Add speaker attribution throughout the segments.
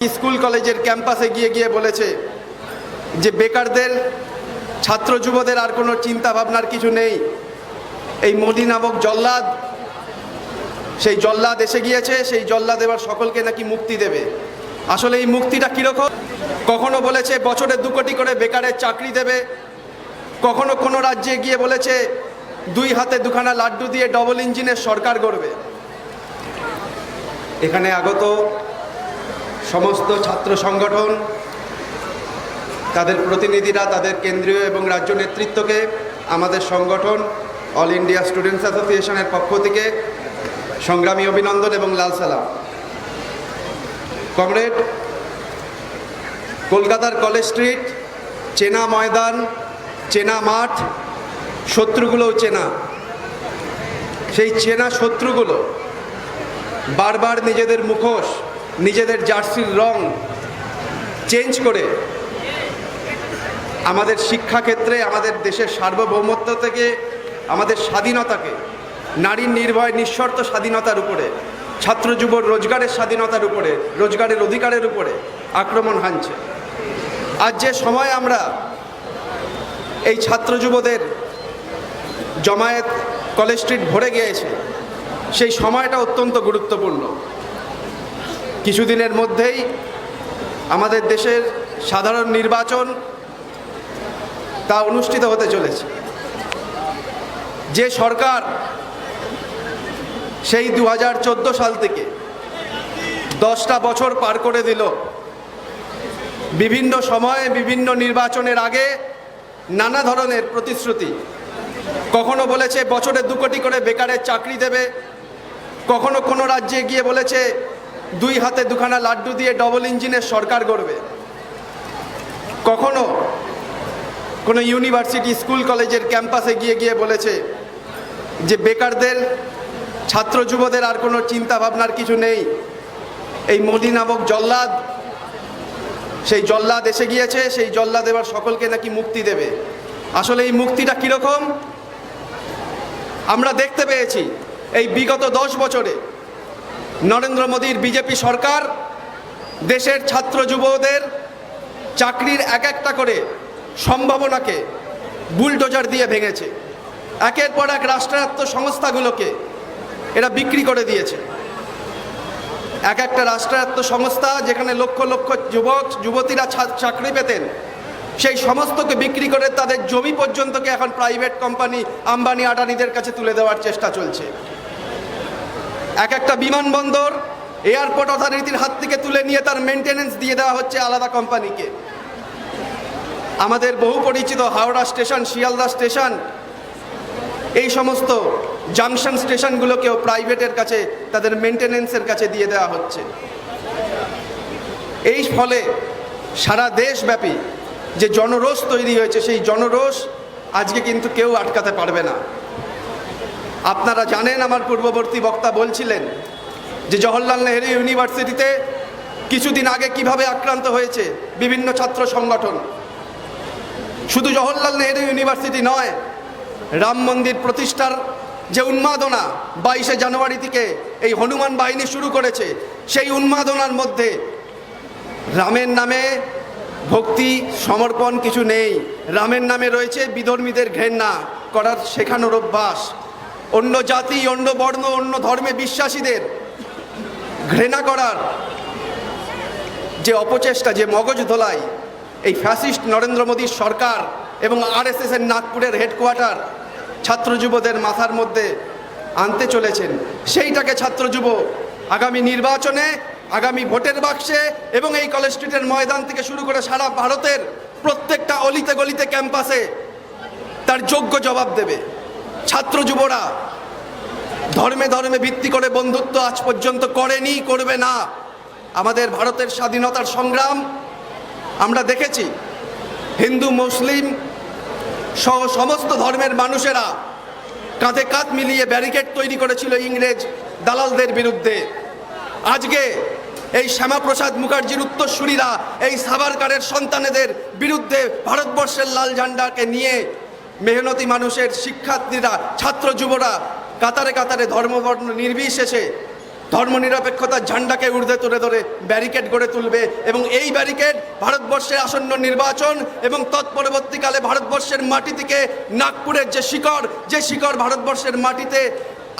Speaker 1: School কলেজের ক্যাম্পাসে গিয়ে বলেছে যে বেকারদের ছাত্র যুবদের আর কোনো চিন্তা ভাবনার কিছু নেই। এই মোদি নামক জল্লাদ, সেই জল্লাদ এসে গিয়েছে, সেই জল্লাদ এবার সকলকে নাকি মুক্তি দেবে। আসলে এই মুক্তিটা কীরকম? কখনো বলেছে বছরে 2 কোটি করে বেকারের চাকরি দেবে, কখনো কোনো রাজ্যে গিয়ে বলেছে 2 হাতে 2খানা লাড্ডু দিয়ে ডবল ইঞ্জিনের সরকার গড়বে। এখানে আগত সমস্ত ছাত্র সংগঠন, তাদের প্রতিনিধিরা, তাদের কেন্দ্রীয় এবং রাজ্য নেতৃত্বকে আমাদের সংগঠন অল ইন্ডিয়া স্টুডেন্টস অ্যাসোসিয়েশনের পক্ষ থেকে সংগ্রামী অভিনন্দন এবং লাল সালাম। কমরেড, কলকাতার কলেজ স্ট্রিট চেনা ময়দান, চেনা মাঠ, শত্রুগুলোও চেনা। সেই চেনা শত্রুগুলো বারবার নিজেদের মুখোশ, নিজেদের জার্সির রং চেঞ্জ করে আমাদের শিক্ষাক্ষেত্রে, আমাদের দেশের সার্বভৌমত্ব থেকে, আমাদের স্বাধীনতাকে, নারীর নির্ভয় নিঃশর্ত স্বাধীনতার উপরে, ছাত্র যুবর রোজগারের স্বাধীনতার উপরে, রোজগারের অধিকারের উপরে আক্রমণ হানছে। আজ যে সময় আমরা এই ছাত্র যুবদের জমায়েত কলেজ স্ট্রিট ভরে গিয়েছে, সেই সময়টা অত্যন্ত গুরুত্বপূর্ণ। কিছুদিনের মধ্যেই আমাদের দেশের সাধারণ নির্বাচন তা অনুষ্ঠিত হতে চলেছে। যে সরকার সেই 2014 সাল থেকে 10টা বছর পার করে দিল, বিভিন্ন সময়ে বিভিন্ন নির্বাচনের আগে নানা ধরনের প্রতিশ্রুতি, কখনো বলেছে বছরে 2 কোটি করে বেকারের চাকরি দেবে, কখনো কোনো রাজ্যে গিয়ে বলেছে 2 হাতে 2খানা লাড্ডু দিয়ে ডবল ইঞ্জিনের সরকার গড়বে, কখনো কোনো ইউনিভার্সিটি স্কুল কলেজের ক্যাম্পাসে গিয়ে বলেছে যে বেকারদের ছাত্র যুবদের আর কোনো চিন্তা ভাবনার কিছু নেই। এই মোদি নামক জল্লাদ, সেই জল্লাদ এসে গিয়েছে, সেই জল্লাদ এবার সকলকে নাকি মুক্তি দেবে। আসলে এই মুক্তিটা কীরকম আমরা দেখতে পেয়েছি। এই বিগত 10 বছরে নরেন্দ্র মোদীর বিজেপি সরকার দেশের ছাত্র যুবদের চাকরির একটা করে সম্ভাবনাকে বুলডোজার দিয়ে ভেঙেছে। একের পর এক রাষ্ট্রায়ত্ত সংস্থাগুলোকে এরা বিক্রি করে দিয়েছে। একটা রাষ্ট্রায়ত্ত সংস্থা যেখানে লক্ষ লক্ষ যুবক যুবতীরা চাকরি পেতেন, সেই সমস্তকে বিক্রি করে তাদের জমি পর্যন্তকে এখন প্রাইভেট কোম্পানি আম্বানি আদানিদের কাছে তুলে দেওয়ার চেষ্টা চলছে। একটা বিমানবন্দর এয়ারপোর্ট অথরিটির হাত থেকে তুলে নিয়ে তার মেনটেনেন্স দিয়ে দেওয়া হচ্ছে আলাদা কোম্পানিকে। আমাদের বহু পরিচিত হাওড়া স্টেশন, শিয়ালদা স্টেশন, এই সমস্ত জাংশন স্টেশনগুলোকেও প্রাইভেটের কাছে, তাদের মেনটেনেন্সের কাছে দিয়ে দেওয়া হচ্ছে। এই ফলে সারা দেশব্যাপী যে জনরোষ তৈরি হয়েছে, সেই জনরোষ আজকে কিন্তু কেউ আটকাতে পারবে না। আপনারা জানেন, আমার পূর্ববর্তী বক্তা বলছিলেন যে জওহরলাল নেহেরু ইউনিভার্সিটিতে কিছুদিন আগে কিভাবে আক্রান্ত হয়েছে বিভিন্ন ছাত্র সংগঠন। শুধু জওহরলাল নেহেরু ইউনিভার্সিটি নয়, রাম মন্দির প্রতিষ্ঠার যে উন্মাদনা 22শে জানুয়ারি থেকে এই হনুমান বাহিনী শুরু করেছে, সেই উন্মাদনার মধ্যে রামের নামে ভক্তি সমর্পণ কিছু নেই। রামের নামে রয়েছে বিধর্মীদের ঘৃণা করার শেখানোর অভ্যাস, অন্য জাতি, অন্য বর্ণ, অন্য ধর্মে বিশ্বাসীদের ঘৃণা করার যে অপচেষ্টা, যে মগজ ধোলাই এই ফ্যাসিস্ট নরেন্দ্র মোদীর সরকার এবং RSS এর নাগপুরের হেডকোয়ার্টার ছাত্র যুবদের মাথার মধ্যে আনতে চলেছেন, সেইটাকে ছাত্র যুব আগামী নির্বাচনে, আগামী ভোটের বাক্সে এবং এই কলেজ স্ট্রিটের ময়দান থেকে শুরু করে সারা ভারতের প্রত্যেকটা অলিতে গলিতে ক্যাম্পাসে তার যোগ্য জবাব দেবে। ছাত্র যুবরা ধর্মে ধর্মে ভিত্তি করে বন্ধুত্ব আজ পর্যন্ত করেনি, করবে না। আমাদের ভারতের স্বাধীনতার সংগ্রাম আমরা দেখেছি, হিন্দু মুসলিম সহ সমস্ত ধর্মের মানুষেরা কাঁধে কাঁধ মিলিয়ে ব্যারিকেড তৈরি করেছিল ইংরেজ দালালদের বিরুদ্ধে। আজকে এই শ্যামাপ্রসাদ মুখার্জির উত্তরসূরিরা, এই সাভারকারের সন্তানেদের বিরুদ্ধে ভারতবর্ষের লাল ঝান্ডাকে নিয়ে মেহনতি মানুষের, শিক্ষার্থীরা, ছাত্র যুবরা কাতারে কাতারে ধর্মবর্ণ নির্বিশেষে ধর্মনিরপেক্ষতার ঝান্ডাকে ঊর্ধ্বে তুলে ধরে ব্যারিকেড গড়ে তুলবে এবং এই ব্যারিকেড ভারতবর্ষের আসন্ন নির্বাচন এবং তৎপরবর্তীকালে ভারতবর্ষের মাটি থেকে নাগপুরের যে শিকড় ভারতবর্ষের মাটিতে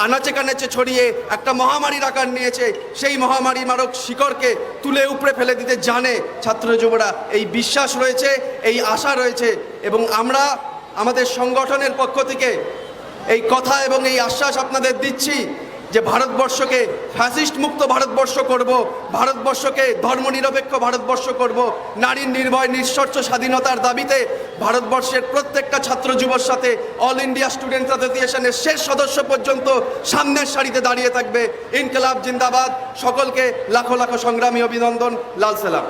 Speaker 1: আনাচে কানাচে ছড়িয়ে একটা মহামারীর আকার নিয়েছে, সেই মহামারী মারক শিকড়কে তুলে উপড়ে ফেলে দিতে জানে ছাত্র যুবরা। এই বিশ্বাস রয়েছে, এই আশা রয়েছে এবং আমরা আমাদের সংগঠনের পক্ষ থেকে এই কথা এবং এই আশ্বাস আপনাদের দিচ্ছি যে ভারতবর্ষকে ফ্যাসিস্ট মুক্ত ভারতবর্ষ করব, ভারতবর্ষকে ধর্মনিরপেক্ষ ভারতবর্ষ করব, নারীর নির্ভয় নিঃস্বার্থ স্বাধীনতার দাবিতে ভারতবর্ষের প্রত্যেকটা ছাত্র যুবর সাথে অল ইন্ডিয়া স্টুডেন্ট অ্যাসোসিয়েশনের শেষ সদস্য পর্যন্ত সামনের সারিতে দাঁড়িয়ে থাকবে। ইনকলাব জিন্দাবাদ। সকলকে লাখো লাখো সংগ্রামী অভিনন্দন। লাল সালাম।